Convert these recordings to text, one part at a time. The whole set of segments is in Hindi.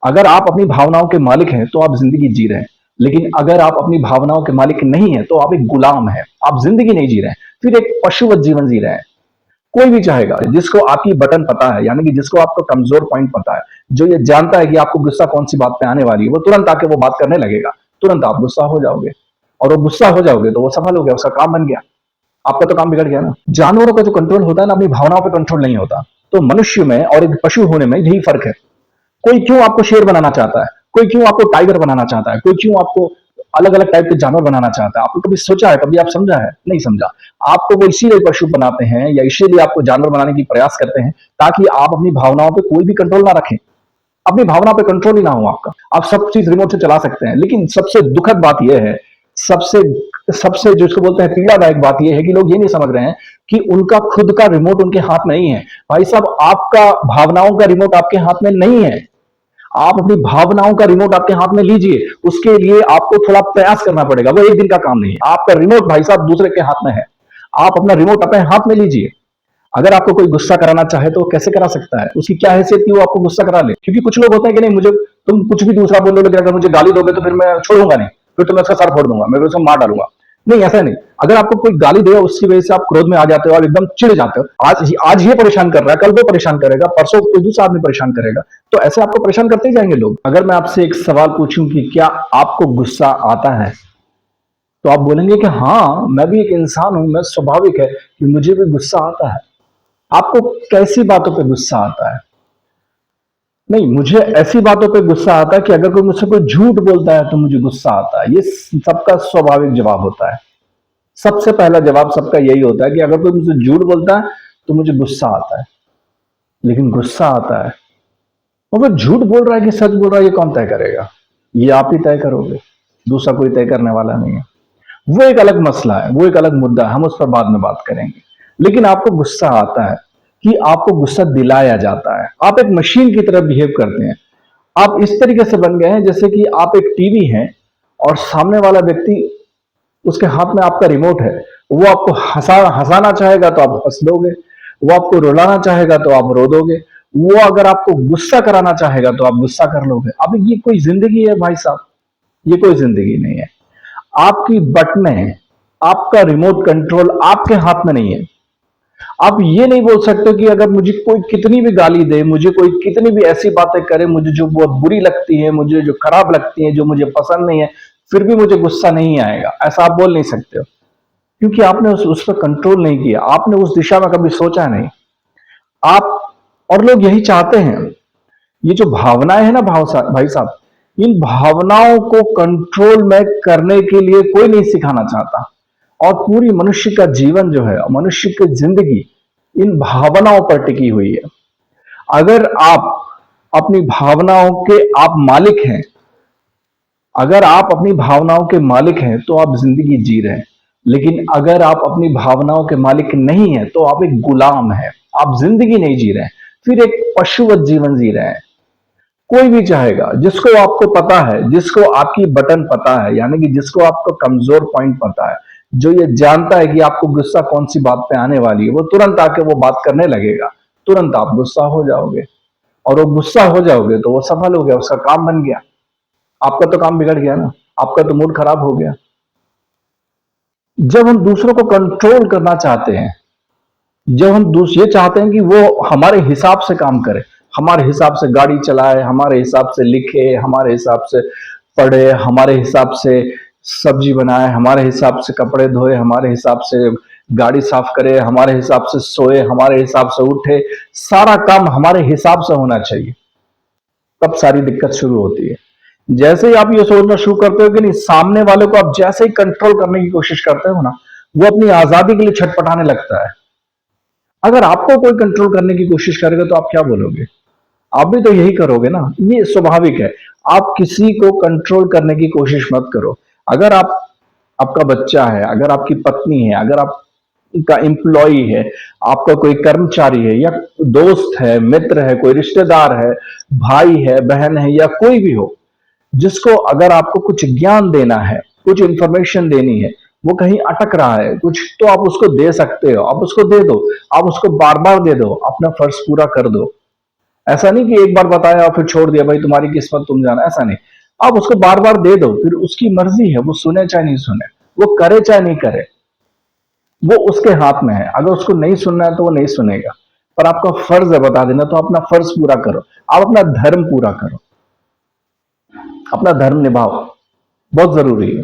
अगर आप अपनी भावनाओं के मालिक हैं तो आप जिंदगी जी रहे हैं, लेकिन अगर आप अपनी भावनाओं के मालिक नहीं हैं तो आप एक गुलाम हैं, आप जिंदगी नहीं जी रहे हैं, फिर एक पशुवत जीवन जी रहे हैं। कोई भी चाहेगा जिसको आपकी बटन पता है, यानी कि जिसको आपका कमजोर पॉइंट पता है, जो ये जानता है कि आपको गुस्सा कौन सी बात पे आने वाली है, वो तुरंत आके वो बात करने लगेगा, तुरंत आप गुस्सा हो जाओगे। और वो गुस्सा हो जाओगे तो वो सफल हो गया, उसका काम बन गया, आपका तो काम बिगड़ गया ना। जानवरों का जो कंट्रोल होता है ना, अपनी भावनाओं पे कंट्रोल नहीं होता। तो मनुष्य में और एक पशु होने में यही फर्क है। कोई क्यों आपको शेर बनाना चाहता है, कोई क्यों आपको टाइगर बनाना चाहता है, कोई क्यों आपको अलग अलग टाइप के जानवर बनाना चाहता है, आपको कभी सोचा है, कभी आप समझा है? नहीं समझा। आपको वो इसीलिए पशु बनाते हैं या इसीलिए आपको जानवर बनाने की प्रयास करते हैं, ताकि आप अपनी भावनाओं पे कोई भी कंट्रोल ना रखें, अपनी भावना पे कंट्रोल ही ना हो आपका। आप सब चीज रिमोट से चला सकते हैं, लेकिन सबसे दुखद बात यह है, सबसे सबसे जिसको बोलते हैं पीड़ादायक बात यह है कि लोग ये नहीं समझ रहे हैं कि उनका खुद का रिमोट उनके हाथ में नहीं है। भाई साहब, आपका भावनाओं का रिमोट आपके हाथ में नहीं है। आप अपनी भावनाओं का रिमोट आपके हाथ में लीजिए, उसके लिए आपको थोड़ा प्रयास करना पड़ेगा, वो एक दिन का काम नहीं है। आपका रिमोट भाई साहब दूसरे के हाथ में है, आप अपना रिमोट अपने हाथ में लीजिए। अगर आपको कोई गुस्सा कराना चाहे तो कैसे करा सकता है? उसकी क्या हैसियत कि वो आपको गुस्सा करा ले? क्योंकि कुछ लोग होते हैं कि नहीं, मुझे तुम कुछ भी दूसरा बोल लोगे, अगर मुझे गाली दोगे तो फिर मैं छोड़ूंगा नहीं, फिर तो मैं उसका सर फोड़ दूंगा, मैं उसको मार डालूंगा। नहीं, ऐसा नहीं। अगर आपको कोई गाली दे, उसकी वजह से आप क्रोध में आ जाते हो, आप एकदम चिढ़ जाते हो, आज ये परेशान कर रहा है, कल वो परेशान करेगा, परसों कोई दूसरा आदमी परेशान करेगा, तो ऐसे आपको परेशान करते ही जाएंगे लोग। अगर मैं आपसे एक सवाल पूछूं कि क्या आपको गुस्सा आता है, तो आप बोलेंगे कि हाँ, मैं भी एक इंसान हूं, मैं स्वाभाविक है कि मुझे भी गुस्सा आता है। आपको कैसी बातों पे गुस्सा आता है? नहीं, मुझे ऐसी बातों पे गुस्सा आता है कि अगर कोई मुझसे कोई झूठ बोलता है तो मुझे गुस्सा आता है। ये सबका स्वाभाविक जवाब होता है। सबसे पहला जवाब सबका यही होता है कि अगर कोई मुझसे झूठ बोलता है तो मुझे गुस्सा आता है। लेकिन गुस्सा आता है, और वो झूठ बोल रहा है कि सच बोल रहा है, ये कौन तय करेगा? ये आप ही तय करोगे, दूसरा कोई तय करने वाला नहीं है। वो एक अलग मसला है, वो एक अलग मुद्दा है, हम उस पर बाद में बात करेंगे। लेकिन आपको गुस्सा आता है कि आपको गुस्सा दिलाया जाता है, आप एक मशीन की तरह बिहेव करते हैं। आप इस तरीके से बन गए हैं जैसे कि आप एक टीवी हैं और सामने वाला व्यक्ति, उसके हाथ में आपका रिमोट है। वो आपको हंसाना चाहेगा तो आप हंस दोगे, वो आपको रुलाना चाहेगा तो आप रो दोगे, वो अगर आपको गुस्सा कराना चाहेगा तो आप गुस्सा कर लोगे। अब ये कोई जिंदगी है भाई साहब? ये कोई जिंदगी नहीं है। आपकी बटनें, आपका रिमोट कंट्रोल आपके हाथ में नहीं है। आप ये नहीं बोल सकते कि अगर मुझे कोई कितनी भी गाली दे, मुझे कोई कितनी भी ऐसी बातें करे, मुझे जो बहुत बुरी लगती है, मुझे जो खराब लगती है, जो मुझे पसंद नहीं है, फिर भी मुझे गुस्सा नहीं आएगा, ऐसा आप बोल नहीं सकते हो। क्योंकि आपने उस पर कंट्रोल नहीं किया, आपने उस दिशा में कभी सोचा नहीं। आप और लोग यही चाहते हैं। ये जो भावनाएं है ना भाई साहब, इन भावनाओं को कंट्रोल में करने के लिए कोई नहीं सिखाना चाहता। और पूरी मनुष्य का जीवन जो है, मनुष्य की जिंदगी इन भावनाओं पर टिकी हुई है। अगर आप अपनी भावनाओं के आप मालिक हैं, अगर आप अपनी भावनाओं के मालिक हैं तो आप जिंदगी जी रहे हैं, लेकिन अगर आप अपनी भावनाओं के मालिक नहीं हैं तो आप एक गुलाम हैं, आप जिंदगी नहीं जी रहे हैं, फिर एक पशुवत जीवन जी रहे हैं। कोई भी चाहेगा जिसको आपको पता है, जिसको आपकी बटन पता है, यानी कि जिसको आपका कमजोर पॉइंट पता है, जो ये जानता है कि आपको गुस्सा कौन सी बात पे आने वाली है, वो तुरंत आके वो बात करने लगेगा, तुरंत आप गुस्सा हो जाओगे। और वो गुस्सा हो जाओगे तो वो सफल हो गया, उसका काम बन गया, आपका तो काम बिगड़ गया ना, आपका तो मूड खराब हो गया। जब हम दूसरों को कंट्रोल करना चाहते हैं, जब हम ये चाहते हैं कि वो हमारे हिसाब से काम करे, हमारे हिसाब से गाड़ी चलाए, हमारे हिसाब से लिखे, हमारे हिसाब से पढ़े, हमारे हिसाब से सब्जी बनाए, हमारे हिसाब से कपड़े धोए, हमारे हिसाब से गाड़ी साफ करे, हमारे हिसाब से सोए, हमारे हिसाब से उठे, सारा काम हमारे हिसाब से होना चाहिए, तब सारी दिक्कत शुरू होती है। जैसे ही आप ये सोचना शुरू करते हो कि नहीं, सामने वाले को आप जैसे ही कंट्रोल करने की कोशिश करते हो ना, वो अपनी आजादी के लिए छटपटाने लगता है। अगर आपको कोई कंट्रोल करने की कोशिश करेगा तो आप क्या बोलोगे? आप भी तो यही करोगे ना, ये स्वाभाविक है। आप किसी को कंट्रोल करने की कोशिश मत करो। अगर आप, आपका बच्चा है, अगर आपकी पत्नी है, अगर आपका एम्प्लॉय है, आपका कोई कर्मचारी है, या दोस्त है, मित्र है, कोई रिश्तेदार है, भाई है, बहन है, या कोई भी हो, जिसको अगर आपको कुछ ज्ञान देना है, कुछ इंफॉर्मेशन देनी है, वो कहीं अटक रहा है कुछ, तो आप उसको दे सकते हो, आप उसको दे दो, आप उसको बार बार दे दो, अपना फर्ज पूरा कर दो। ऐसा नहीं कि एक बार बताया और फिर छोड़ दिया, भाई तुम्हारी किस्मत तुम जाना, ऐसा नहीं। आप उसको बार बार दे दो, फिर उसकी मर्जी है, वो सुने चाहे नहीं सुने, वो करे चाहे नहीं करे, वो उसके हाथ में है। अगर उसको नहीं सुनना है तो वो नहीं सुनेगा, पर आपका फर्ज है बता देना, तो अपना फर्ज पूरा करो, आप अपना धर्म पूरा करो, अपना धर्म निभाओ, बहुत जरूरी है।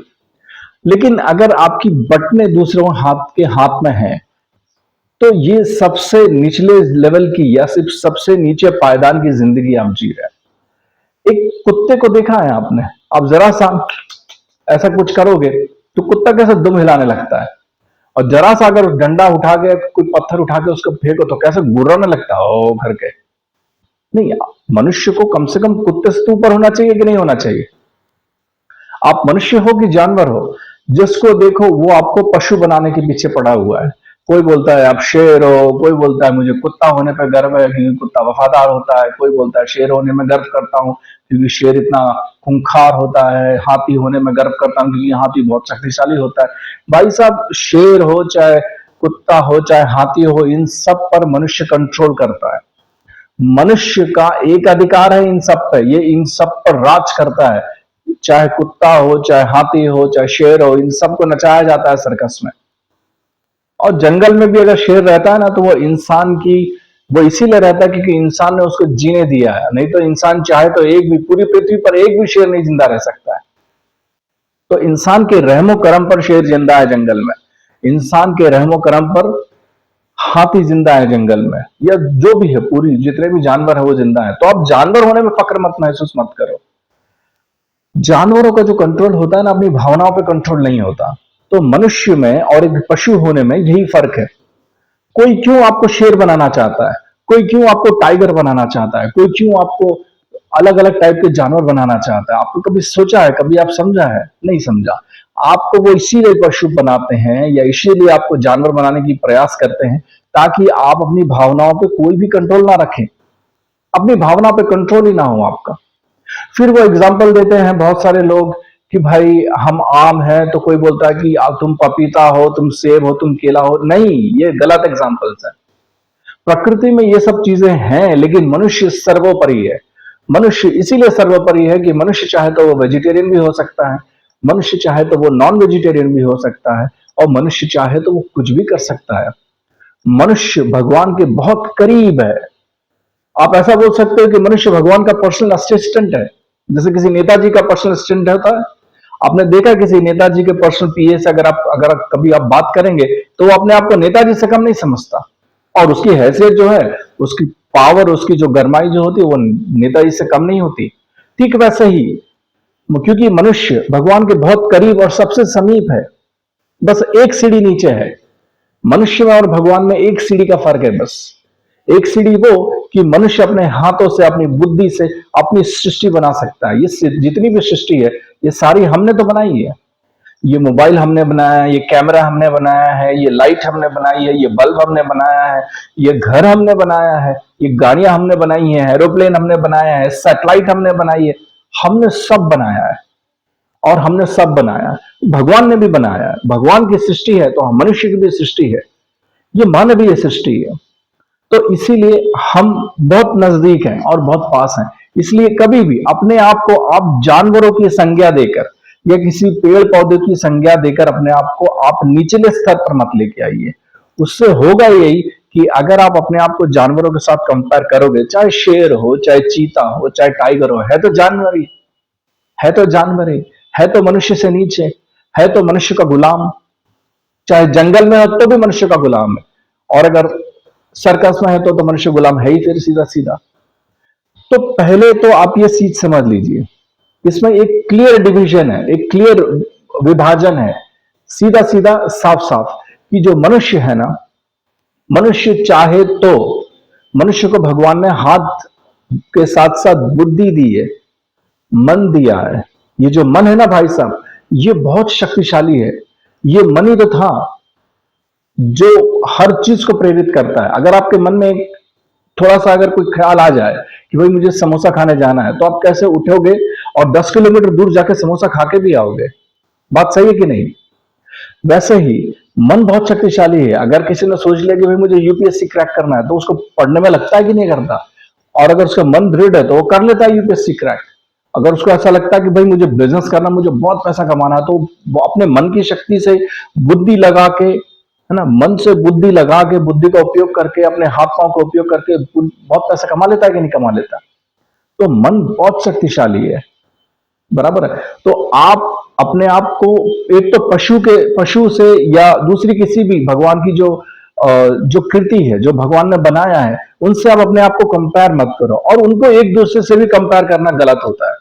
लेकिन अगर आपकी बटने दूसरों हाथ के हाथ में है, तो ये सबसे निचले लेवल की या सिर्फ सबसे नीचे पायदान की जिंदगी आप जी रहे हैं। एक कुत्ते को देखा है आपने, आप जरा सा ऐसा कुछ करोगे तो कुत्ता कैसे दुम हिलाने लगता है, और जरा सा अगर डंडा उठा के कोई पत्थर उठा के उसको फेंको तो कैसे गुर्राने लगता है ओ घर के। नहीं, मनुष्य को कम से कम कुत्ते से तो ऊपर होना चाहिए कि नहीं होना चाहिए? आप मनुष्य हो कि जानवर हो, जिसको देखो वो आपको पशु बनाने के पीछे पड़ा हुआ है। कोई बोलता है आप शेर हो, कोई बोलता है मुझे कुत्ता होने पर गर्व है क्योंकि कुत्ता वफादार होता है, कोई बोलता है शेर होने में गर्व करता हूं क्योंकि शेर इतना खूंखार होता है, हाथी होने में गर्व करता हूं क्योंकि हाथी बहुत शक्तिशाली होता है। भाई साहब, शेर हो चाहे कुत्ता हो चाहे हाथी हो, इन सब पर मनुष्य कंट्रोल करता है। मनुष्य का एक अधिकार है इन सब पे, ये इन सब पर राज करता है। चाहे कुत्ता हो चाहे हाथी हो चाहे शेर हो, इन सबको नचाया जाता है सर्कस में। और जंगल में भी अगर शेर रहता है ना, तो वो इंसान की, वो इसीलिए रहता है क्योंकि इंसान ने उसको जीने दिया है। नहीं तो इंसान चाहे तो एक भी, पूरी पृथ्वी पर एक भी शेर नहीं जिंदा रह सकता है। तो इंसान के रहमो करम पर शेर जिंदा है जंगल में, इंसान के रहमो करम पर हाथी जिंदा है जंगल में, या जो भी है, पूरी जितने भी जानवर है वो जिंदा है। तो आप जानवर होने में फक्र मत महसूस मत करो। जानवरों का जो कंट्रोल होता है ना, अपनी भावनाओं पे कंट्रोल नहीं होता। तो मनुष्य में और एक पशु होने में यही फर्क है। कोई क्यों आपको शेर बनाना चाहता है, कोई क्यों आपको टाइगर बनाना चाहता है, कोई क्यों आपको अलग अलग टाइप के जानवर बनाना चाहता है? आपको कभी सोचा है, कभी आप समझा है? नहीं समझा। आपको वो इसीलिए पशु बनाते हैं या इसीलिए आपको जानवर बनाने की प्रयास करते हैं, ताकि आप अपनी भावनाओं पे कोई भी कंट्रोल ना रखें, अपनी भावना पे कंट्रोल ही ना हो आपका। फिर वो एग्जाम्पल देते हैं बहुत सारे लोग कि भाई हम आम हैं, तो कोई बोलता है कि तुम पपीता हो, तुम सेब हो, तुम केला हो। नहीं, ये गलत एग्जाम्पल्स है। प्रकृति में ये सब चीजें हैं, लेकिन मनुष्य सर्वोपरि है। मनुष्य इसीलिए सर्वोपरि है कि मनुष्य चाहे तो वो वेजिटेरियन भी हो सकता है, मनुष्य चाहे तो वो नॉन वेजिटेरियन भी हो सकता है, और मनुष्य चाहे तो वो कुछ भी कर सकता है। मनुष्य भगवान के बहुत करीब है। आप ऐसा बोल सकते हो कि मनुष्य भगवान का पर्सनल असिस्टेंट है, जैसे किसी नेताजी का पर्सनल असिस्टेंट होता है। आपने देखा किसी नेताजी के पर्सनल पीए से अगर कभी आप बात करेंगे, तो वो अपने आप को नेताजी से कम नहीं समझता, और उसकी हैसियत जो है, उसकी पावर, उसकी जो गरमाई जो होती है, वो नेताजी से कम नहीं होती। ठीक वैसे ही, क्योंकि मनुष्य भगवान के बहुत करीब और सबसे समीप है, बस एक सीढ़ी नीचे है। मनुष्य में और भगवान में एक सीढ़ी का फर्क है बस। एक सीढ़ी वो कि मनुष्य अपने हाथों से, अपनी बुद्धि से अपनी सृष्टि बना सकता है। ये जितनी भी सृष्टि है, ये सारी हमने तो बनाई है। ये मोबाइल हमने बनाया है, ये कैमरा हमने बनाया है, ये लाइट हमने बनाई है, ये बल्ब हमने बनाया है, ये घर हमने बनाया है, ये गाड़ियां हमने बनाई है, एरोप्लेन हमने बनाया है, सैटेलाइट हमने बनाई है। हमने सब बनाया है, और हमने सब बनाया है। भगवान ने भी बनाया है। भगवान की सृष्टि है तो मनुष्य की भी सृष्टि है, ये मानवीय सृष्टि है। तो इसीलिए हम बहुत नजदीक हैं और बहुत पास हैं। इसलिए कभी भी अपने आप को आप जानवरों की संज्ञा देकर या किसी पेड़ पौधे की संज्ञा देकर अपने आप को आप निचले स्तर पर मत लेके आइए। उससे होगा यही कि अगर आप अपने आप को जानवरों के साथ कंपेयर करोगे, चाहे शेर हो, चाहे चीता हो, चाहे टाइगर हो, है तो जानवर ही, है तो जानवर ही, है तो मनुष्य से नीचे, है तो मनुष्य का गुलाम। चाहे जंगल में हो तो भी मनुष्य का गुलाम है, और अगर सर्कस में है तो मनुष्य गुलाम है ही फिर सीधा सीधा। तो पहले तो आप ये चीज समझ लीजिए, इसमें एक क्लियर डिवीजन है, एक क्लियर विभाजन है, सीधा सीधा साफ साफ, कि जो मनुष्य है ना, मनुष्य चाहे तो, मनुष्य को भगवान ने हाथ के साथ साथ बुद्धि दी है, मन दिया है। ये जो मन है ना भाई साहब, ये बहुत शक्तिशाली है। ये मन ही तो था जो हर चीज को प्रेरित करता है। अगर आपके मन में थोड़ा सा अगर कोई ख्याल आ जाए कि भाई मुझे समोसा खाने जाना है, तो आप कैसे उठोगे और 10 किलोमीटर दूर जाके समोसा खा के भी आओगे? बात सही है कि नहीं? वैसे ही मन बहुत शक्तिशाली है। अगर किसी ने सोच लिया कि भाई मुझे यूपीएससी क्रैक करना है, तो उसको पढ़ने में लगता है कि नहीं करता? और अगर उसका मन दृढ़ है तो वो कर लेता है यूपीएससी क्रैक। अगर उसको ऐसा लगता है कि भाई मुझे बिजनेस करना, मुझे बहुत पैसा कमाना है, तो वो अपने मन की शक्ति से बुद्धि लगा के, है ना, मन से बुद्धि लगा के, बुद्धि का उपयोग करके, अपने हाथ पांव का उपयोग करके बहुत पैसा कमा लेता है कि नहीं कमा लेता। तो मन बहुत शक्तिशाली है, बराबर है। तो आप अपने आप को एक तो पशु से या दूसरी किसी भी भगवान की जो कृति है, जो भगवान ने बनाया है, उनसे आप अपने आप को कंपेयर मत करो, और उनको एक दूसरे से भी कंपेयर करना गलत होता है।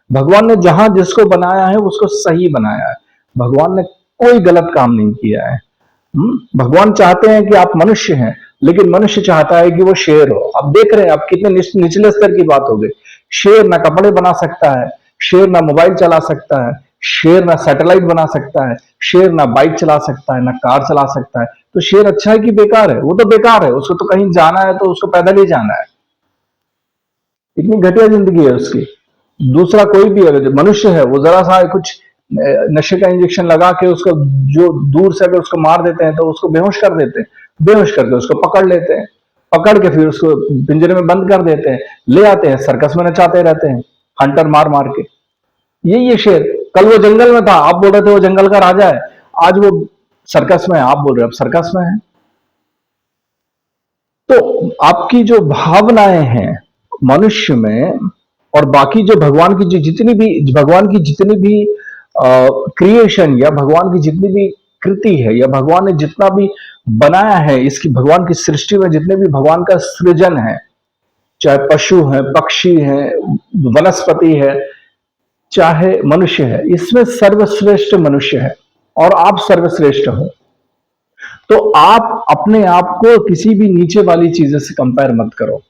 भगवान ने जहां जिसको बनाया है उसको सही बनाया है। भगवान ने कोई गलत काम नहीं किया है। भगवान चाहते हैं कि आप मनुष्य हैं, लेकिन मनुष्य चाहता है कि वो शेर हो। अब देख रहे हैं आप कितने निचले स्तर की बात हो गई। शेर ना कपड़े बना सकता है, शेर ना मोबाइल चला सकता है, शेर ना सैटेलाइट बना सकता है, शेर ना बाइक चला सकता है, ना कार चला सकता है। तो शेर अच्छा है कि बेकार है? वो तो बेकार है, उसको तो कहीं जाना है तो उसको पैदल ही जाना है। इतनी घटिया जिंदगी है उसकी। दूसरा कोई भी अगर मनुष्य है, वो जरा सा कुछ नशे का इंजेक्शन लगा के उसको, जो दूर से अगर उसको मार देते हैं तो उसको बेहोश कर देते हैं, बेहोश करके उसको पकड़ लेते हैं, पकड़ के फिर उसको पिंजरे में बंद कर देते हैं, ले आते हैं, सर्कस में नचाते रहते हैं, हंटर मार मार के। ये शेर कल वो जंगल में था, आप बोल रहे थे वो जंगल का राजा है, आज वो सर्कस में है, आप बोल रहे हो अब सर्कस में है। तो आपकी जो भावनाएं हैं मनुष्य में, और बाकी जो भगवान की जितनी भी क्रिएशन, या भगवान की जितनी भी कृति है, या भगवान ने जितना भी बनाया है, इसकी भगवान की सृष्टि में जितने भी भगवान का सृजन है, चाहे पशु है, पक्षी है, वनस्पति है, चाहे मनुष्य है, इसमें सर्वश्रेष्ठ मनुष्य है, और आप सर्वश्रेष्ठ हो। तो आप अपने आप को किसी भी नीचे वाली चीजें से कंपेयर मत करो,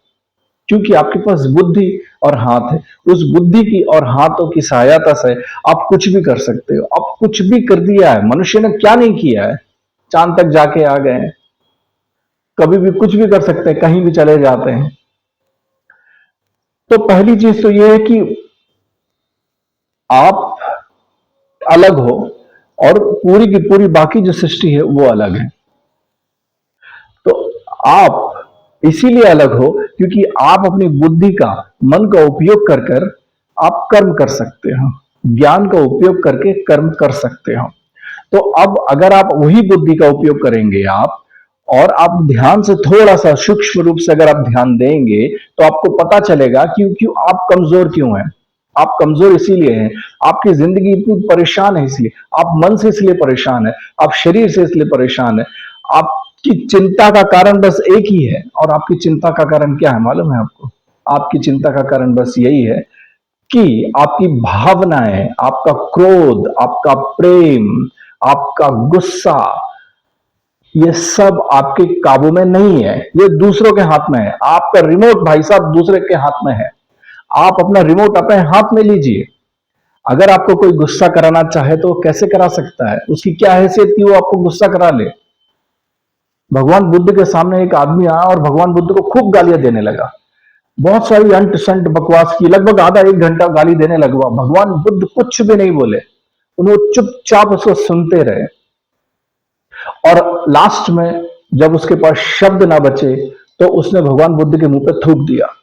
क्योंकि आपके पास बुद्धि और हाथ है। उस बुद्धि की और हाथों की सहायता से आप कुछ भी कर सकते हो। आप कुछ भी कर दिया है, मनुष्य ने क्या नहीं किया है। चांद तक जाके आ गए हैं, कभी भी कुछ भी कर सकते हैं, कहीं भी चले जाते हैं। तो पहली चीज तो यह है कि आप अलग हो, और पूरी की पूरी बाकी जो सृष्टि है वो अलग है। तो आप इसीलिए अलग हो क्योंकि आप अपनी बुद्धि का, मन का उपयोग कर कर आप कर्म कर सकते हो, ज्ञान का उपयोग करके कर्म कर सकते हो। तो अब अगर आप वही बुद्धि का उपयोग करेंगे आप, और आप ध्यान से थोड़ा सा सूक्ष्म रूप से अगर आप ध्यान देंगे, तो आपको पता चलेगा कि क्यों आप कमजोर क्यों हैं। आप कमजोर इसीलिए हैं, आपकी जिंदगी इतनी परेशान है इसलिए, आप मन से इसलिए परेशान है, आप शरीर से इसलिए परेशान है। आपकी चिंता का कारण बस एक ही है, और आपकी चिंता का कारण क्या है मालूम है आपको? आपकी चिंता का कारण बस यही है कि आपकी भावनाएं, आपका क्रोध, आपका प्रेम, आपका गुस्सा, ये सब आपके काबू में नहीं है, ये दूसरों के हाथ में है। आपका रिमोट भाई साहब दूसरे के हाथ में है। आप अपना रिमोट अपने हाथ में लीजिए। अगर आपको कोई गुस्सा कराना चाहे तो कैसे करा सकता है? उसकी क्या हैसियत कि वो आपको गुस्सा करा ले? भगवान बुद्ध के सामने एक आदमी आया और भगवान बुद्ध को खूब गालियां देने लगा, बहुत सारी अंट संट बकवास की, लगभग आधा एक घंटा गाली देने लगा। भगवान बुद्ध कुछ भी नहीं बोले, उन्होंने चुपचाप उसको सुनते रहे। और लास्ट में जब उसके पास शब्द ना बचे, तो उसने भगवान बुद्ध के मुंह पे थूक दिया।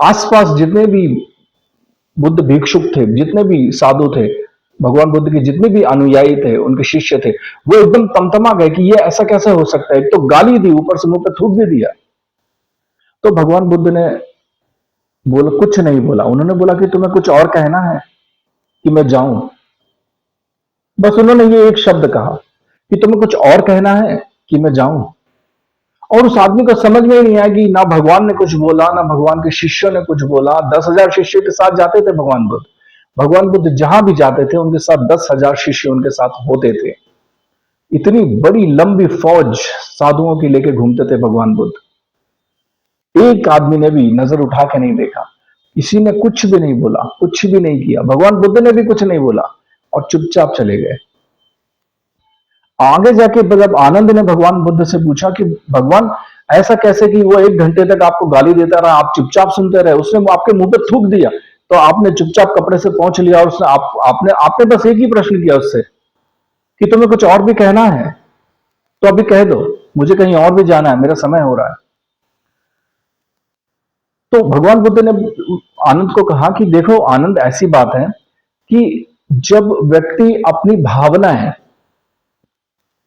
आसपास जितने भी बुद्ध भिक्षुक थे, जितने भी साधु थे, भगवान बुद्ध के जितने भी अनुयायी थे, उनके शिष्य थे, वो एकदम तमतमा गए कि ये ऐसा कैसे हो सकता है। एक तो गाली दी, ऊपर से मुंह पे थूक भी दिया। तो भगवान बुद्ध ने बोला, कुछ नहीं बोला। उन्होंने बोला कि तुम्हें कुछ और कहना है कि मैं जाऊं? बस उन्होंने ये एक शब्द कहा कि तुम्हें कुछ और कहना है कि मैं जाऊं। और उस आदमी को समझ में ही नहीं आया कि ना भगवान ने कुछ बोला, ना भगवान के शिष्यों ने कुछ बोला। 10,000 शिष्यों के साथ जाते थे भगवान बुद्ध। भगवान बुद्ध जहां भी जाते थे उनके साथ 10,000 शिष्य उनके साथ होते थे। इतनी बड़ी लंबी फौज साधुओं की लेके घूमते थे भगवान बुद्ध। एक आदमी ने भी नजर उठा के नहीं देखा, किसी ने कुछ भी नहीं बोला, कुछ भी नहीं किया। भगवान बुद्ध ने भी कुछ नहीं बोला और चुपचाप चले गए। आगे जाके जब आनंद ने भगवान बुद्ध से पूछा कि भगवान ऐसा कैसे कि वो 1 घंटे तक आपको गाली देता रहा, आप चुपचाप सुनते रहे, उसने वो आपके मुंह पे थूक दिया, तो आपने चुपचाप कपड़े से पहुंच लिया, और उसने आपने आपने बस एक ही प्रश्न किया उससे कि तुम्हें कुछ और भी कहना है तो अभी कह दो, मुझे कहीं और भी जाना है, मेरा समय हो रहा है। तो भगवान बुद्ध ने आनंद को कहा कि देखो आनंद, ऐसी बात है कि जब व्यक्ति अपनी भावनाएं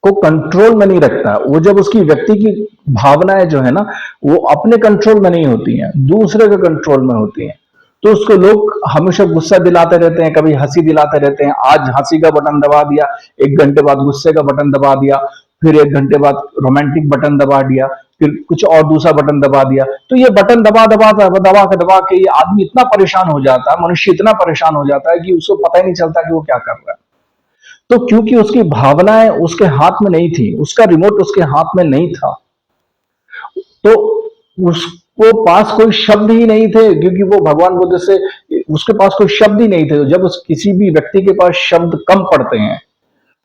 को कंट्रोल में नहीं रखता, वो जब उसकी व्यक्ति की भावनाएं जो है ना, वो अपने कंट्रोल में नहीं होती हैं, दूसरे के कंट्रोल में होती हैं, तो उसको लोग हमेशा गुस्सा दिलाते रहते हैं, कभी हंसी दिलाते रहते हैं। आज हंसी का बटन दबा दिया, 1 घंटे बाद गुस्से का बटन दबा दिया, फिर 1 घंटे बाद रोमांटिक बटन दबा दिया, फिर कुछ और दूसरा बटन दबा दिया। तो ये बटन दबा दबा दबा दबा के ये आदमी इतना परेशान हो जाता है, मनुष्य इतना परेशान हो जाता है कि उसको पता ही नहीं चलता कि वो क्या कर रहा है। तो क्योंकि उसकी भावनाएं उसके हाथ में नहीं थी, उसका रिमोट उसके हाथ में नहीं था, तो उसको पास कोई शब्द ही नहीं थे, क्योंकि वो भगवान बुद्ध से, उसके पास कोई शब्द ही नहीं थे। जब किसी भी व्यक्ति के पास शब्द कम पड़ते हैं,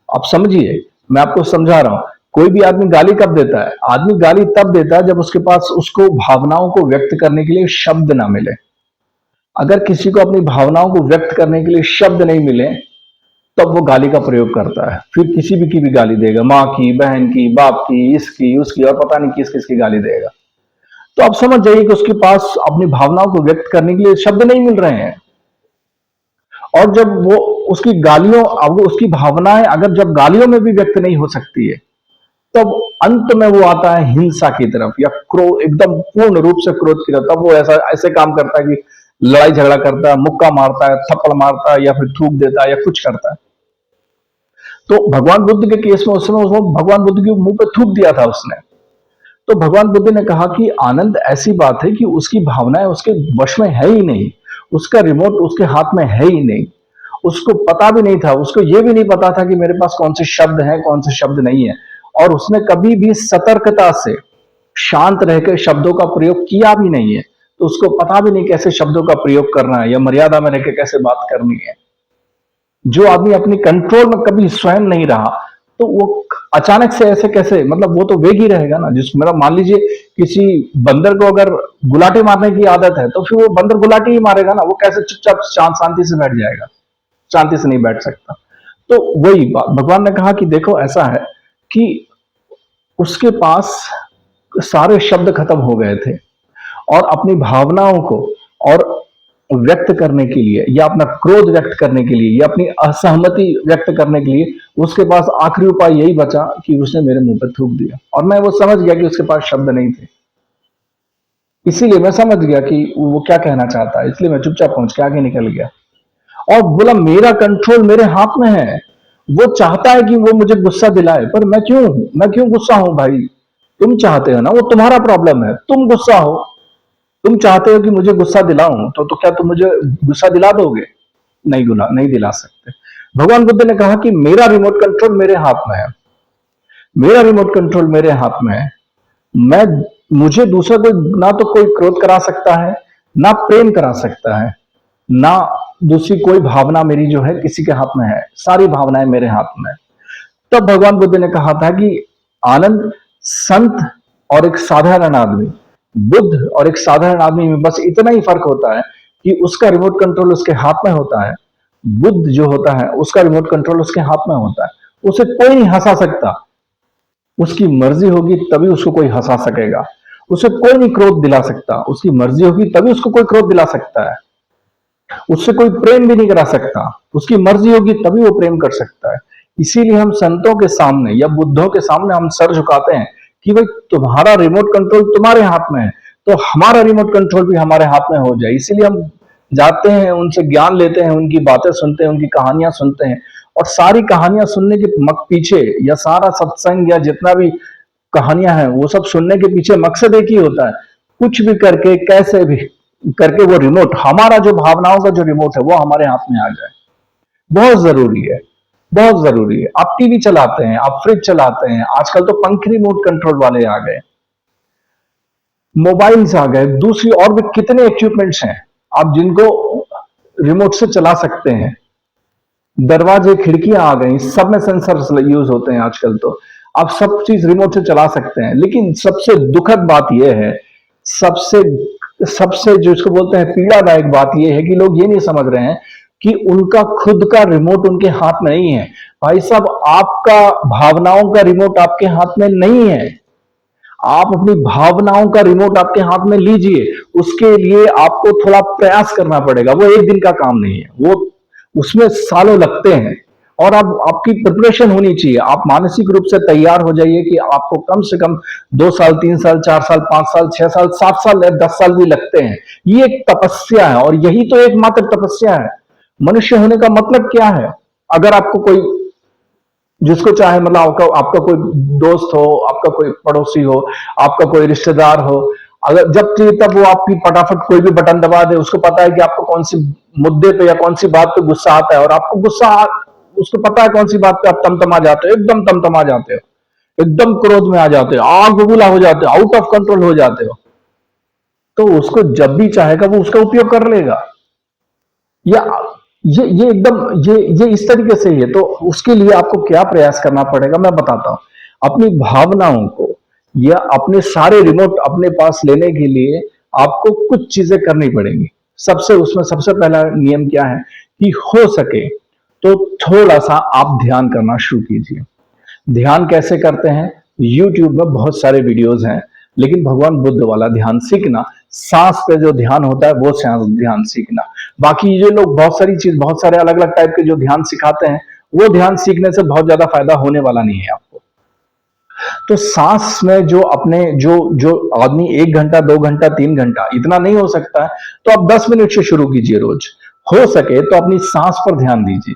आप समझिए, मैं आपको समझा रहा हूं, कोई भी आदमी गाली कब देता है? आदमी गाली तब देता है जब उसके पास उसको भावनाओं को व्यक्त करने के लिए शब्द ना मिले। अगर किसी को अपनी भावनाओं को व्यक्त करने के लिए शब्द नहीं मिले, तब वो गाली का प्रयोग करता है, फिर किसी भी की भी गाली देगा, माँ की, बहन की, बाप की, इसकी उसकी, और पता नहीं किस किस की गाली देगा। तो आप समझ जाइए कि उसके पास अपनी भावनाओं को व्यक्त करने के लिए शब्द नहीं मिल रहे हैं। और जब वो उसकी गालियों, अब वो उसकी भावनाएं अगर जब गालियों में भी व्यक्त नहीं हो सकती है, तब अंत में वो आता है हिंसा की तरफ, या क्रोध, एकदम पूर्ण रूप से क्रोध की तरफ। तब वो ऐसा ऐसे काम करता है कि लड़ाई झगड़ा करता है, मुक्का मारता है, थप्पड़ मारता है, या फिर थूक देता है, या कुछ करता है। तो भगवान बुद्ध के केस में उस समय उसमें भगवान बुद्ध के मुंह पे थूक दिया था उसने। तो भगवान बुद्ध ने कहा कि आनंद, ऐसी बात है कि उसकी भावनाएं उसके वश में है ही नहीं, उसका रिमोट उसके हाथ में है ही नहीं। उसको पता भी नहीं था, उसको यह भी नहीं पता था कि मेरे पास कौन से शब्द हैं, कौन से शब्द नहीं है। और उसने कभी भी सतर्कता से शांत रहकर शब्दों का प्रयोग किया भी नहीं है। तो उसको पता भी नहीं कैसे शब्दों का प्रयोग करना है, या मर्यादा में रहकर कैसे बात करनी है। जो आदमी अपनी कंट्रोल में कभी स्वयं नहीं रहा, तो वो अचानक से ऐसे कैसे, मतलब वो तो वेग ही रहेगा ना। जिस मेरा मान लीजिए किसी बंदर को अगर गुलाटी मारने की आदत है, तो फिर वो बंदर गुलाटी ही मारेगा ना, वो कैसे चुपचाप शांति से बैठ जाएगा? शांति से नहीं बैठ सकता। तो वही बात भगवान ने कहा कि देखो ऐसा है कि उसके पास सारे शब्द खत्म हो गए थे, और अपनी भावनाओं को और व्यक्त करने के लिए, या अपना क्रोध व्यक्त करने के लिए, या अपनी असहमति व्यक्त करने के लिए उसके पास आखिरी उपाय यही बचा कि उसने मेरे मुंह पर थूक दिया। और मैं वो समझ गया कि उसके पास शब्द नहीं थे, इसीलिए मैं समझ गया कि वो क्या कहना चाहता है, इसलिए मैं चुपचाप पहुंच के आगे निकल गया और बोला मेरा कंट्रोल मेरे हाथ में है। वो चाहता है कि वो मुझे गुस्सा दिलाए, पर मैं क्यों गुस्सा हूं भाई? तुम चाहते हो ना, वो तुम्हारा प्रॉब्लम है, तुम गुस्सा हो। तुम चाहते हो कि मुझे गुस्सा दिलाऊं, तो क्या तुम मुझे गुस्सा दिला दोगे? नहीं दिला सकते। भगवान बुद्ध ने कहा कि मेरा रिमोट कंट्रोल मेरे हाथ में है, मेरा रिमोट कंट्रोल मेरे हाथ में है। मैं मुझे दूसरा कोई, ना तो कोई क्रोध करा सकता है, ना प्रेम करा सकता है, ना दूसरी कोई भावना मेरी जो है किसी के हाथ में है। सारी भावनाएं मेरे हाथ में है। तब भगवान बुद्ध ने कहा था कि आनंद, संत और एक साधारण आदमी, बुद्ध और एक साधारण आदमी में बस इतना ही फर्क होता है कि उसका रिमोट कंट्रोल उसके हाथ में होता है, बुद्ध जो होता है उसका रिमोट कंट्रोल उसके हाथ में होता है। उसे कोई नहीं हंसा सकता, उसकी मर्जी होगी तभी उसको कोई हंसा सकेगा। उसे कोई नहीं क्रोध दिला सकता, उसकी मर्जी होगी तभी उसको कोई क्रोध दिला सकता है। उससे कोई प्रेम भी नहीं करा सकता, उसकी मर्जी होगी तभी वो प्रेम कर सकता है। इसीलिए हम संतों के सामने या बुद्धों के सामने हम सर झुकाते हैं कि भाई तुम्हारा रिमोट कंट्रोल तुम्हारे हाथ में है, तो हमारा रिमोट कंट्रोल भी हमारे हाथ में हो जाए। इसीलिए हम जाते हैं, उनसे ज्ञान लेते हैं, उनकी बातें सुनते हैं, उनकी कहानियां सुनते हैं। और सारी कहानियां सुनने के पीछे, या सारा सत्संग या जितना भी कहानियां हैं, वो सब सुनने के पीछे मकसद एक ही होता है, कुछ भी करके, कैसे भी करके वो रिमोट, हमारा जो भावनाओं का जो रिमोट है, वो हमारे हाथ में आ जाए। बहुत जरूरी है, बहुत जरूरी है। आप टीवी चलाते हैं, आप फ्रिज चलाते हैं, आजकल तो पंख रिमोट कंट्रोल वाले आ गए, मोबाइल्स आ गए, दूसरी और भी कितने इक्विपमेंट्स हैं आप जिनको रिमोट से चला सकते हैं। दरवाजे, खिड़कियां आ गई, सब में सेंसर यूज होते हैं आजकल। तो आप सब चीज रिमोट से चला सकते हैं। लेकिन सबसे दुखद बात यह है, सबसे सबसे जो इसको बोलते हैं पीड़ादायक बात यह है कि लोग ये नहीं समझ रहे हैं कि उनका खुद का रिमोट उनके हाथ में नहीं है। भाई साहब, आपका भावनाओं का रिमोट आपके हाथ में नहीं है। आप अपनी भावनाओं का रिमोट आपके हाथ में लीजिए। उसके लिए आपको थोड़ा प्रयास करना पड़ेगा, वो एक दिन का काम नहीं है, वो उसमें सालों लगते हैं। और अब आपकी प्रिपरेशन होनी चाहिए, आप मानसिक रूप से तैयार हो जाइए कि आपको कम से कम 2 साल, 3 साल, 4 साल, 5 साल, 6 साल, 7 साल या 10 साल भी लगते हैं। ये एक तपस्या है और यही तो एकमात्र तपस्या है। मनुष्य होने का मतलब क्या है? अगर आपको कोई जिसको चाहे, मतलब आपका आपका कोई दोस्त हो, आपका कोई पड़ोसी हो, आपका कोई रिश्तेदार हो, अगर जब चाहिए तब वो आपकी फटाफट कोई भी बटन दबा दे, उसको पता है कि आपको कौन सी मुद्दे पे या कौन सी बात पे गुस्सा आता है, और आपको उसको पता है कौन सी बात पे आप तमतमा जाते हो, एकदम तमतमा जाते हो, एकदम क्रोध में आ जाते हो, आग बबूला हो जाते हो, आउट ऑफ कंट्रोल हो जाते हो। तो उसको जब भी चाहेगा वो उसका उपयोग कर लेगा। या ये एकदम ये इस तरीके से ही है। तो उसके लिए आपको क्या प्रयास करना पड़ेगा मैं बताता हूं। अपनी भावनाओं को या अपने सारे रिमोट अपने पास लेने के लिए आपको कुछ चीजें करनी पड़ेंगी। सबसे पहला नियम क्या है कि हो सके तो थोड़ा सा आप ध्यान करना शुरू कीजिए। ध्यान कैसे करते हैं? यूट्यूब में बहुत सारे वीडियोस हैं, लेकिन भगवान बुद्ध वाला ध्यान सीखना, सांस पे जो ध्यान होता है वो ध्यान सीखना। बाकी ये लोग बहुत सारी चीज, बहुत सारे अलग अलग टाइप के जो ध्यान सिखाते हैं, वो ध्यान सीखने से बहुत ज्यादा फायदा होने वाला नहीं है आपको। तो सांस में जो अपने जो जो आदमी 1 घंटा, 2 घंटा, 3 घंटा, इतना नहीं हो सकता है, तो आप 10 मिनट से शुरू कीजिए रोज। हो सके तो अपनी सांस पर ध्यान दीजिए,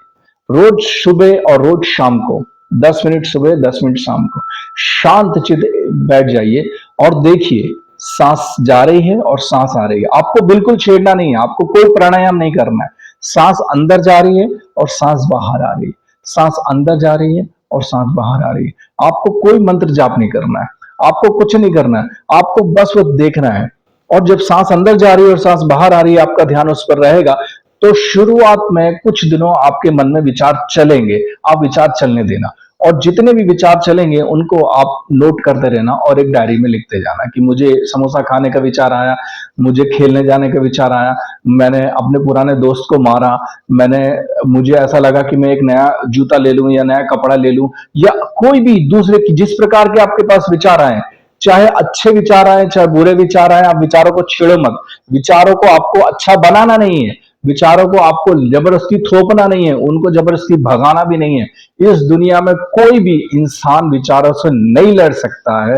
रोज सुबह और रोज शाम को। 10 मिनट सुबह, 10 मिनट शाम को शांत चित बैठ जाइए और देखिए सांस जा रही है और सांस आ रही है। आपको बिल्कुल छेड़ना नहीं है, आपको कोई प्राणायाम नहीं करना है। सांस अंदर जा रही है और सांस बाहर आ रही है, सांस अंदर जा रही है और सांस बाहर आ रही है। आपको कोई मंत्र जाप नहीं करना है, आपको कुछ नहीं करना है, आपको बस वो देखना है। और जब सांस अंदर जा रही है और सांस बाहर आ रही है, आपका ध्यान उस पर रहेगा, तो शुरुआत में कुछ दिनों आपके मन में विचार चलेंगे, आप विचार चलने देना। और जितने भी विचार चलेंगे उनको आप नोट करते रहना और एक डायरी में लिखते जाना कि मुझे समोसा खाने का विचार आया, मुझे खेलने जाने का विचार आया, मैंने अपने पुराने दोस्त को मारा, मैंने मुझे ऐसा लगा कि मैं एक नया जूता ले लूं या नया कपड़ा ले लूं, या कोई भी दूसरे की जिस प्रकार के आपके पास विचार आए, चाहे अच्छे विचार आए चाहे बुरे विचार आए, आप विचारों को छेड़ो मत। विचारों को आपको अच्छा बनाना नहीं है, विचारों को आपको जबरदस्ती थोपना नहीं है, उनको जबरदस्ती भगाना भी नहीं है। इस दुनिया में कोई भी इंसान विचारों से नहीं लड़ सकता है।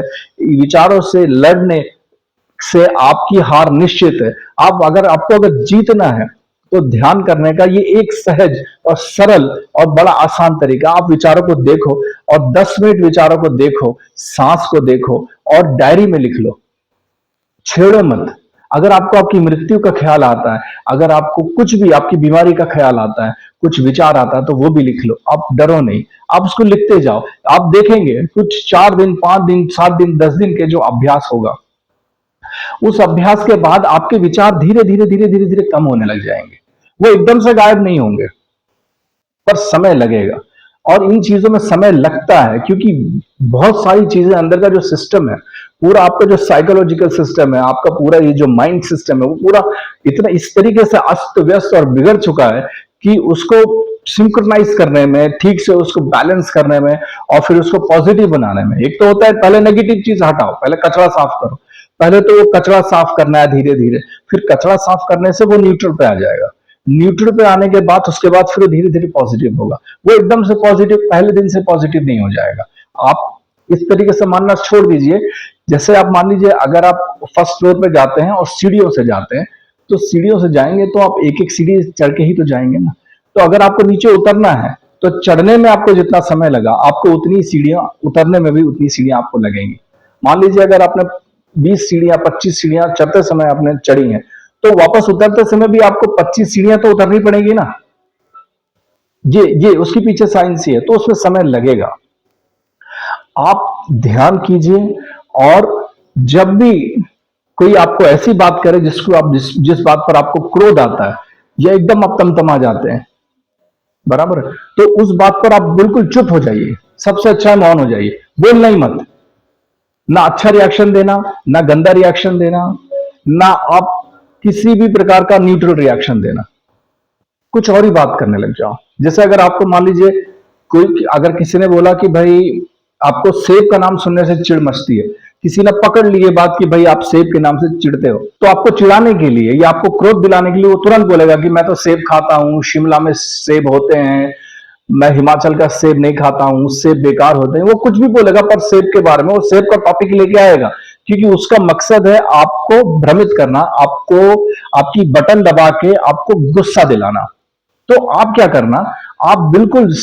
विचारों से लड़ने से आपकी हार निश्चित है। आपको अगर जीतना है तो ध्यान करने का ये एक सहज और सरल और बड़ा आसान तरीका। आप विचारों को देखो और 10 मिनट विचारों को देखो, सांस को देखो और डायरी में लिख लो, छेड़ो मत। अगर आपको आपकी मृत्यु का ख्याल आता है, अगर आपको कुछ भी आपकी बीमारी का ख्याल आता है, कुछ विचार आता है, तो वो भी लिख लो। आप डरो नहीं, आप उसको लिखते जाओ। आप देखेंगे कुछ 4 दिन, 5 दिन, 7 दिन, 10 दिन के जो अभ्यास होगा, उस अभ्यास के बाद आपके विचार धीरे धीरे धीरे धीरे धीरे कम होने लग जाएंगे। वो एकदम से गायब नहीं होंगे, पर समय लगेगा। और इन चीजों में समय लगता है क्योंकि बहुत सारी चीजें, अंदर का जो सिस्टम है, पूरा आपका जो साइकोलॉजिकल सिस्टम है, आपका पूरा ये जो माइंड सिस्टम है, वो पूरा इतना इस तरीके से अस्त व्यस्त और बिगड़ चुका है कि उसको सिंक्रोनाइज करने में, ठीक से उसको बैलेंस करने में और फिर उसको पॉजिटिव बनाने में, एक तो होता है पहले नेगेटिव चीज हटाओ, पहले कचरा साफ करो। पहले तो वो कचरा साफ करना है धीरे धीरे, फिर कचरा साफ करने से वो न्यूट्रल पे आ जाएगा। न्यूट्रल पे आने के बाद उसके बाद फिर धीरे धीरे पॉजिटिव होगा। वो एकदम से पॉजिटिव पहले दिन से पॉजिटिव नहीं हो जाएगा। आप इस तरीके से मानना छोड़ दीजिए। जैसे आप मान लीजिए अगर आप फर्स्ट फ्लोर पे जाते हैं और सीढ़ियों से जाते हैं, तो सीढ़ियों से जाएंगे तो आप एक एक सीढ़ी चढ़ के ही तो जाएंगे ना। तो अगर आपको नीचे उतरना है तो चढ़ने में आपको जितना समय लगा, आपको उतनी सीढ़ियां उतरने में भी उतनी सीढ़ियां आपको लगेंगी। मान लीजिए अगर आपने 20 सीढ़ियां, 25 सीढ़ियां चढ़ते समय आपने चढ़ी हैं, तो वापस उतरते समय भी आपको 25 सीढ़ियां तो उतरनी पड़ेगी ना। ये उसके पीछे साइंस ही है, तो उसमें समय लगेगा। आप ध्यान कीजिए और जब भी कोई आपको ऐसी बात करे जिसको आप जिस बात पर आपको क्रोध आता है या एकदम आप तमतमा जाते हैं, बराबर है, तो उस बात पर आप बिल्कुल चुप हो जाइए। सबसे अच्छा है मौन हो जाइए, बोलना ही मत। ना अच्छा रिएक्शन देना, ना गंदा रिएक्शन देना, ना आप किसी भी प्रकार का न्यूट्रल रिएक्शन देना। कुछ और ही बात करने लग जाओ। जैसे अगर आपको मान लीजिए कोई, अगर किसी ने बोला कि भाई आपको सेब का नाम सुनने से चिढ़ मचती है, किसी ने पकड़ ली ये बात कि भाई आप सेब के नाम से चिढ़ते हो, तो आपको चिढ़ाने के लिए या आपको क्रोध दिलाने के लिए वो तुरंत बोलेगा कि मैं तो सेब खाता हूँ, शिमला में सेब होते हैं, मैं हिमाचल का सेब नहीं खाता हूँ, सेब बेकार होते हैं। वो कुछ भी बोलेगा पर सेब के बारे में, वो सेब का टॉपिक लेके आएगा, क्योंकि उसका मकसद है आपको भ्रमित करना, आपको आपकी बटन दबा के आपको गुस्सा दिलाना। तो आप क्या करना, आप बिल्कुल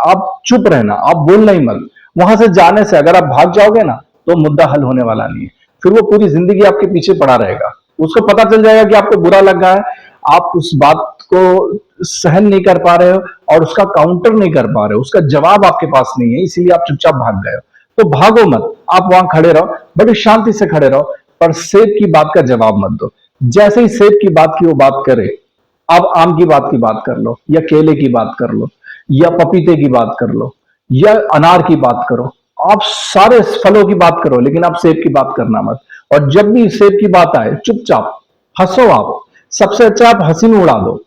आप चुप रहना, आप बोलना ही मत। वहां से जाने से अगर आप भाग जाओगे ना तो मुद्दा हल होने वाला नहीं है, फिर वो पूरी जिंदगी आपके पीछे पड़ा रहेगा। उसको पता चल जाएगा कि आपको बुरा लग रहा है, आप उस बात को सहन नहीं कर पा रहे हो और उसका काउंटर नहीं कर पा रहे हो, उसका जवाब आपके पास नहीं है, इसीलिए आप चुपचाप भाग गए हो। तो भागो मत, आप वहां खड़े रहो, बड़ी शांति से खड़े रहो, पर सेब की बात का जवाब मत दो। जैसे ही सेब की बात की वो बात करे, आप आम की बात की बात कर लो, या केले की बात कर लो, या पपीते की बात कर लो, या अनार की बात करो। आप सारे फलों की बात करो, लेकिन आप सेब की बात करना मत। और जब भी सेब की बात आए, चुपचाप हंसो। आप सबसे अच्छा आप हंसी में उड़ा दो।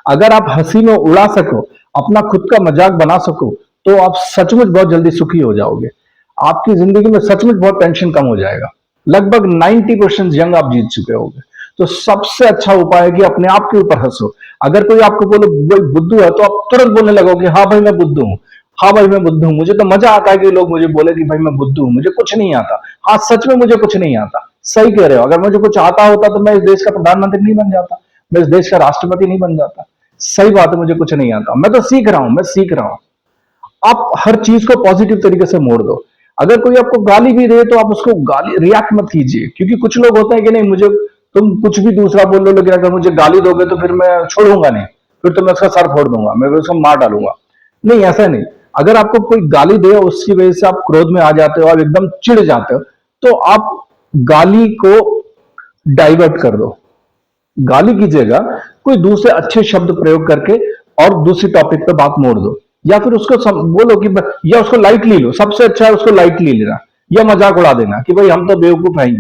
अगर आप हंसी में उड़ा सको, अपना खुद का मजाक बना सको, तो आप सचमुच बहुत जल्दी सुखी हो जाओगे। आपकी जिंदगी में सचमुच बहुत टेंशन कम हो जाएगा। लगभग 90% जंग आप जीत चुके होगे। तो सबसे अच्छा उपाय है कि अपने आप के ऊपर हंसो। अगर कोई आपको बोले कोई बुद्धू है, तो आप तुरंत बोलने लगोगे हाँ भाई मैं बुद्धू हूँ, हाँ भाई मैं बुद्धू हूँ। मुझे तो मजा आता है कि लोग मुझे बोले कि भाई मैं बुद्धू हूँ, मुझे कुछ नहीं आता। हाँ सच में मुझे कुछ नहीं आता, सही कह रहे हो। अगर मुझे कुछ आता होता तो मैं इस देश का प्रधानमंत्री नहीं बन जाता, मैं इस देश का राष्ट्रपति नहीं बन जाता। सही बात है, मुझे कुछ नहीं आता, मैं तो सीख रहा हूं, मैं सीख रहा हूं। आप हर चीज को पॉजिटिव तरीके से मोड़ दो। अगर कोई आपको गाली भी दे तो आप उसको गाली रिएक्ट मत कीजिए, क्योंकि कुछ लोग होते हैं कि नहीं मुझे तुम कुछ भी दूसरा बोल लो, लेकिन अगर मुझे गाली दोगे तो फिर मैं छोड़ूंगा नहीं, फिर तो मैं उसका सर फोड़ दूंगा, मैं उसको मार डालूंगा। नहीं, ऐसा नहीं। अगर आपको कोई गाली दे और उसकी वजह से आप क्रोध में आ जाते हो, आप एकदम चिढ़ जाते हो, तो आप गाली को डाइवर्ट कर दो। गाली की जगह कोई दूसरे अच्छे शब्द प्रयोग करके और दूसरी टॉपिक पे बात मोड़ दो, या फिर उसको बोलो कि या उसको लाइटली लो। सबसे अच्छा है उसको लाइटली लेना, या मजाक उड़ा देना कि भाई हम तो बेवकूफ हैं,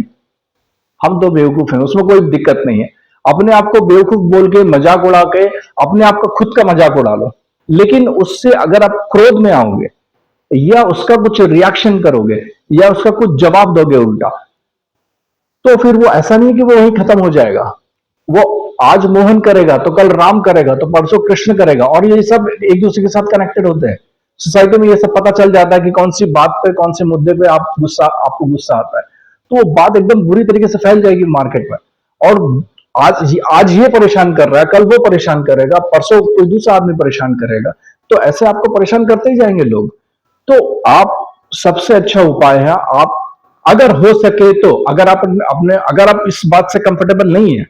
हम तो बेवकूफ हैं, उसमें कोई दिक्कत नहीं है। अपने आप को बेवकूफ बोल के मजाक उड़ा के अपने आप का खुद का मजाक उड़ा लो। लेकिन उससे अगर आप क्रोध में आओगे, या उसका कुछ रिएक्शन करोगे, या उसका कुछ जवाब दोगे उल्टा, तो फिर वो ऐसा नहीं कि वो वहीं खत्म हो जाएगा। वो आज मोहन करेगा तो कल राम करेगा तो परसों कृष्ण करेगा, और ये सब एक दूसरे के साथ कनेक्टेड होते हैं। सोसाइटी में ये सब पता चल जाता है कि कौन सी बात पे, कौन से मुद्दे पे आपको गुस्सा आता है, तो वो बात एकदम बुरी तरीके से फैल जाएगी मार्केट में। और आज ये परेशान कर रहा है, कल वो परेशान करेगा, परसों कोई दूसरा आदमी परेशान करेगा, तो ऐसे आपको परेशान करते ही जाएंगे लोग। तो आप सबसे अच्छा उपाय है, आप अगर हो सके तो, अगर आप इस बात से कंफर्टेबल नहीं है,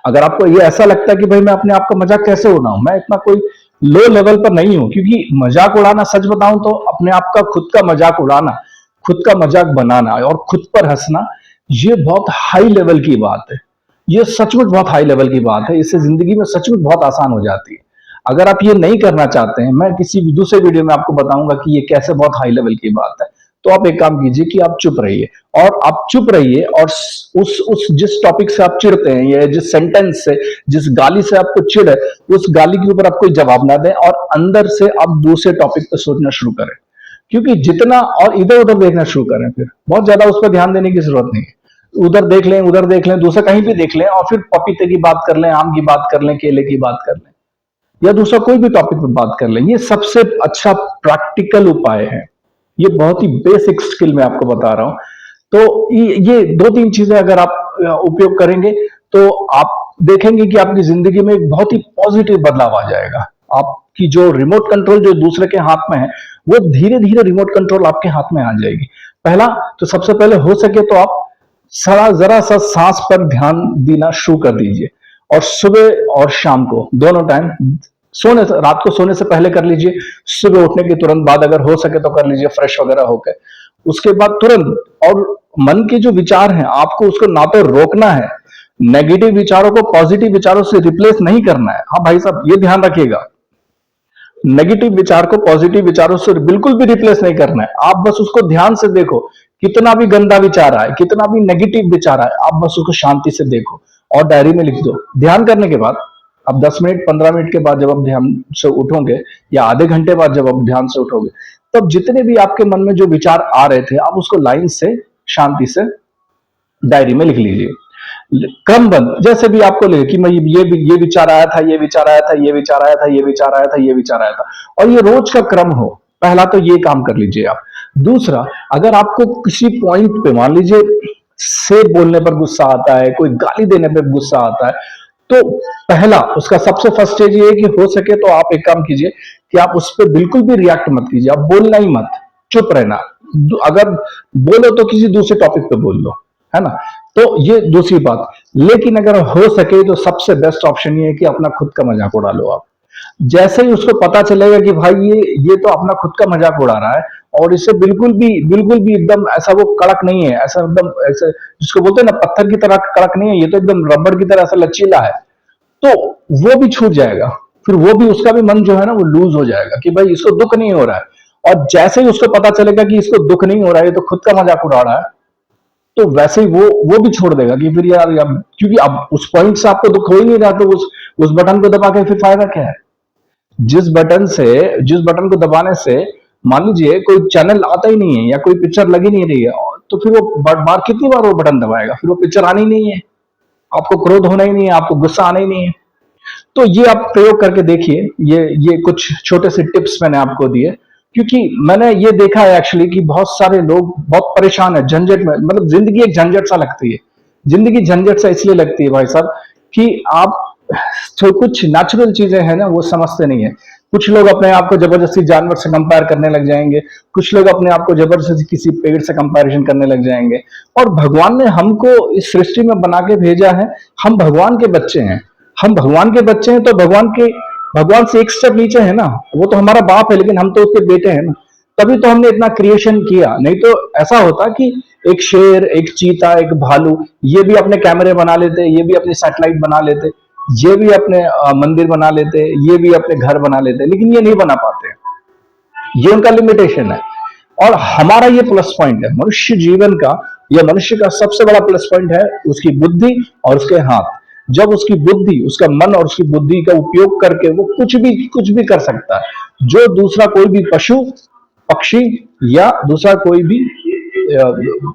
अगर आपको ये ऐसा लगता है कि भाई मैं अपने आप का मजाक कैसे उड़ाऊं, मैं इतना कोई लो लेवल पर नहीं हूं, क्योंकि मजाक उड़ाना, सच बताऊं तो अपने आप का खुद का मजाक उड़ाना, खुद का मजाक बनाना और खुद पर हंसना, ये बहुत हाई लेवल की बात है। ये सचमुच बहुत हाई लेवल की बात है, इससे जिंदगी में सचमुच बहुत आसान हो जाती है। अगर आप ये नहीं करना चाहते हैं, मैं किसी भी दूसरे वीडियो में आपको बताऊंगा कि ये कैसे बहुत हाई लेवल की बात है। तो आप एक काम कीजिए कि आप चुप रहिए, और आप चुप रहिए, और उस जिस टॉपिक से आप चिढ़ते हैं, या जिस सेंटेंस से, जिस गाली से आपको चिढ़ है, उस गाली के ऊपर आप कोई जवाब ना दें, और अंदर से आप दूसरे टॉपिक पे सोचना शुरू करें। क्योंकि जितना और इधर उधर देखना शुरू करें, फिर बहुत ज्यादा उस पर ध्यान देने की जरूरत नहीं है। उधर देख लें, दूसरा कहीं भी देख लें, और फिर पपीते की बात कर लें, आम की बात कर लें, केले की बात कर लें, या दूसरा कोई भी टॉपिक पर बात कर लें। ये सबसे अच्छा प्रैक्टिकल उपाय है। ये बहुत ही बेसिक स्किल मैं आपको बता रहा हूं। तो ये दो तीन चीजें अगर आप उपयोग करेंगे, तो आप देखेंगे कि आपकी जिंदगी में एक बहुत ही पॉजिटिव बदलाव आ जाएगा। आपकी जो रिमोट कंट्रोल जो दूसरे के हाथ में है, वो धीरे धीरे रिमोट कंट्रोल आपके हाथ में आ जाएगी। पहला तो सबसे पहले हो सके तो आप जरा सा सांस पर ध्यान देना शुरू कर दीजिए, और सुबह और शाम को दोनों टाइम, रात को सोने से पहले कर लीजिए, सुबह उठने के तुरंत बाद अगर हो सके तो कर लीजिए, फ्रेश वगैरह होकर। उसके बाद तुरंत, और मन के जो विचार हैं आपको उसको ना तो रोकना है, नेगेटिव विचारों को पॉजिटिव विचारों से रिप्लेस नहीं करना है। हाँ भाई साहब, ये ध्यान रखिएगा, नेगेटिव विचार को पॉजिटिव विचारों से बिल्कुल भी रिप्लेस नहीं करना है। आप बस उसको ध्यान से देखो, कितना भी गंदा विचार आए, कितना भी नेगेटिव विचार आए, आप बस उसको शांति से देखो और डायरी में लिख दो। ध्यान करने के बाद अब 10 मिनट 15 मिनट के बाद जब आप ध्यान से उठोगे, या आधे घंटे बाद जब आप ध्यान से उठोगे, तब जितने भी आपके मन में जो विचार आ रहे थे, आप उसको लाइन से शांति से डायरी में लिख लीजिए, क्रमबद्ध। जैसे भी आपको लगे कि मैं ये विचार आया था, ये विचार आया था, ये विचार आया था, ये विचार आया था, ये विचार आया था, और ये रोज का क्रम हो। पहला तो ये काम कर लीजिए आप। दूसरा, अगर आपको किसी पॉइंट पे मान लीजिए से बोलने पर गुस्सा आता है, कोई गाली देने पर गुस्सा आता है, तो पहला उसका सबसे फर्स्ट स्टेज ये है कि हो सके तो आप एक काम कीजिए कि आप उस पर बिल्कुल भी रिएक्ट मत कीजिए, आप बोलना ही मत, चुप रहना। अगर बोलो तो किसी दूसरे टॉपिक पे बोल लो, है ना। तो ये दूसरी बात। लेकिन अगर हो सके तो सबसे बेस्ट ऑप्शन ये है कि अपना खुद का मजाक उड़ा लो आप। जैसे ही उसको पता चलेगा कि भाई ये तो अपना खुद का मजाक उड़ा रहा है, और इसे बिल्कुल भी एकदम ऐसा वो कड़क नहीं है, ऐसा एकदम ऐसे जिसको बोलते हैं ना पत्थर की तरह कड़क नहीं है, ये तो एकदम रबड़ की तरह ऐसा लचीला है, तो वो भी छूट जाएगा। फिर वो भी, उसका भी मन जो है ना वो लूज हो जाएगा कि भाई इसको दुख नहीं हो रहा है। और जैसे ही उसको पता चलेगा कि इसको दुख नहीं हो रहा है, ये तो खुद का मजाक उड़ा रहा है, तो वैसे ही वो भी छोड़ देगा कि फिर यार क्योंकि अब उस पॉइंट से आपको दुख हो ही नहीं रहा, तो उस बटन को दबा के फिर फायदा क्या है। जिस बटन को दबाने से मान लीजिए कोई चैनल आता ही नहीं है या कोई पिक्चर लगी नहीं रही है, तो फिर वो बार कितनी बार वो बटन दबाएगा, फिर वो पिक्चर आनी नहीं है, आपको क्रोध होना ही नहीं है, आपको गुस्सा आना ही नहीं है। तो ये आप प्रयोग करके देखिए। ये कुछ छोटे से टिप्स मैंने आपको दिए, क्योंकि मैंने ये देखा है एक्चुअली कि बहुत सारे लोग बहुत परेशान है, झंझट में, मतलब जिंदगी एक झंझट सा लगती है। जिंदगी झंझट सा इसलिए लगती है भाई साहब कि आप जो कुछ नेचुरल चीजें हैं ना वो समझते नहीं है। कुछ लोग अपने आप को जबरदस्ती जानवर से कंपेयर करने लग जाएंगे, कुछ लोग अपने आप को जबरदस्ती किसी पेड़ से कंपैरिजन करने लग जाएंगे। और भगवान ने हमको इस सृष्टि में बना के भेजा है, हम भगवान के बच्चे हैं। हम भगवान के बच्चे हैं तो भगवान से एक स्टेप नीचे है ना, वो तो हमारा बाप है लेकिन हम तो उसके बेटे हैं ना। तभी तो हमने इतना क्रिएशन किया, नहीं तो ऐसा होता कि एक शेर, एक चीता, एक भालू, ये भी अपने कैमरे बना लेते, ये भी अपनी सैटेलाइट बना लेते, ये भी अपने मंदिर बना लेते, ये भी अपने घर बना लेते, लेकिन ये नहीं बना पाते। ये उनका लिमिटेशन है। और हमारा ये प्लस पॉइंट है मनुष्य जीवन का। यह मनुष्य का सबसे बड़ा प्लस पॉइंट है, उसकी बुद्धि और उसके हाथ। जब उसकी बुद्धि, उसका मन और उसकी बुद्धि का उपयोग करके वो कुछ भी कर सकता है, जो दूसरा कोई भी पशु, पक्षी या दूसरा कोई भी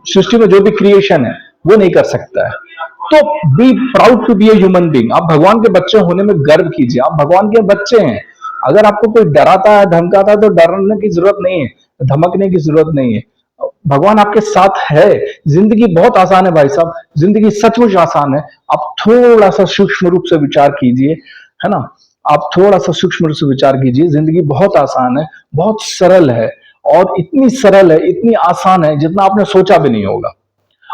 सृष्टि में जो भी क्रिएशन है वो नहीं कर सकता है। तो be proud to be a human being. आप भगवान के बच्चे होने में गर्व कीजिए, आप भगवान के बच्चे हैं। अगर आपको कोई डराता है, धमकाता है, तो डरने की जरूरत नहीं है, धमकने की जरूरत नहीं है। भगवान आपके साथ है। जिंदगी बहुत आसान है भाई साहब, जिंदगी सचमुच आसान है। आप थोड़ा सा सूक्ष्म रूप से विचार कीजिए, है ना। आप थोड़ा सा सूक्ष्म रूप से विचार कीजिए, जिंदगी बहुत आसान है, बहुत सरल है, और इतनी सरल है, इतनी आसान है जितना आपने सोचा भी नहीं होगा।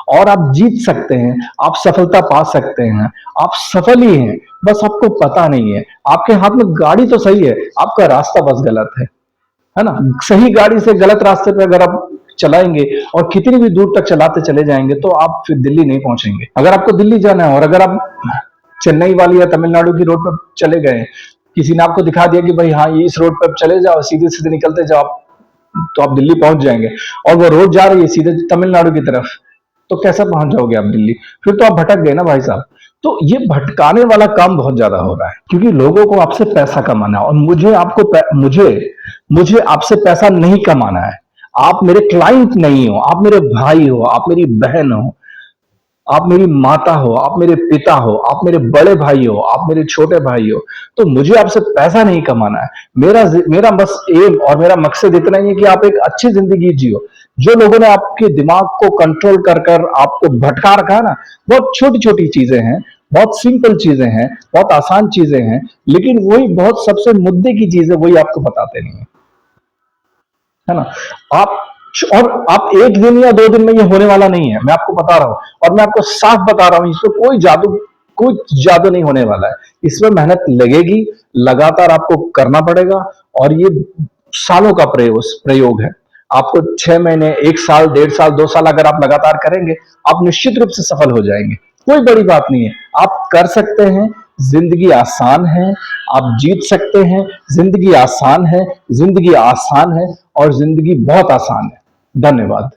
और आप जीत सकते हैं, आप सफलता पा सकते हैं, आप सफल ही हैं, बस आपको पता नहीं है। आपके हाथ में गाड़ी तो सही है, आपका रास्ता बस गलत है ना। सही गाड़ी से गलत रास्ते पे अगर आप चलाएंगे और कितनी भी दूर तक चलाते चले जाएंगे तो आप फिर दिल्ली नहीं पहुंचेंगे। अगर आपको दिल्ली जाना है और अगर आप चेन्नई वाली या तमिलनाडु की रोड पर चले गए, किसी ने आपको दिखा दिया कि भाई हाँ ये इस रोड पर चले जाओ, सीधे सीधे निकलते जाओ, तो आप दिल्ली पहुंच जाएंगे, और वो रोड जा रही है सीधे तमिलनाडु की तरफ, तो कैसे पहुंच जाओगे आप दिल्ली। फिर तो आप भटक गए ना भाई साहब। तो ये भटकाने वाला काम बहुत ज्यादा हो रहा है, क्योंकि लोगों को आपसे पैसा कमाना है, और मुझे आपसे पैसा नहीं कमाना है। आप मेरे क्लाइंट नहीं हो, आप मेरे भाई हो, आप मेरी बहन हो, आप मेरी माता हो, आप मेरे पिता हो, आप मेरे बड़े भाई हो, आप मेरे छोटे भाई हो। तो मुझे आपसे पैसा नहीं कमाना है। मेरा बस एम और मेरा मकसद इतना ही है कि आप एक अच्छी जिंदगी जियो। जो लोगों ने आपके दिमाग को कंट्रोल कर कर आपको भटका रखा है ना, बहुत छोटी छोटी चीजें हैं, बहुत सिंपल चीजें हैं, बहुत आसान चीजें हैं, लेकिन वही बहुत सबसे मुद्दे की चीजें वही आपको बताते नहीं है ना। आप और आप एक दिन या 2 दिन में ये होने वाला नहीं है, मैं आपको बता रहा हूं, और मैं आपको साफ बता रहा हूं, इसमें कोई जादू नहीं होने वाला है। इसमें मेहनत लगेगी, लगातार आपको करना पड़ेगा, और ये सालों का प्रयोग है। आपको 6 महीने, 1 साल, 1.5 साल, 2 साल अगर आप लगातार करेंगे, आप निश्चित रूप से सफल हो जाएंगे। कोई बड़ी बात नहीं है, आप कर सकते हैं। जिंदगी आसान है, आप जीत सकते हैं। जिंदगी आसान है, जिंदगी आसान है, और जिंदगी बहुत आसान है। धन्यवाद।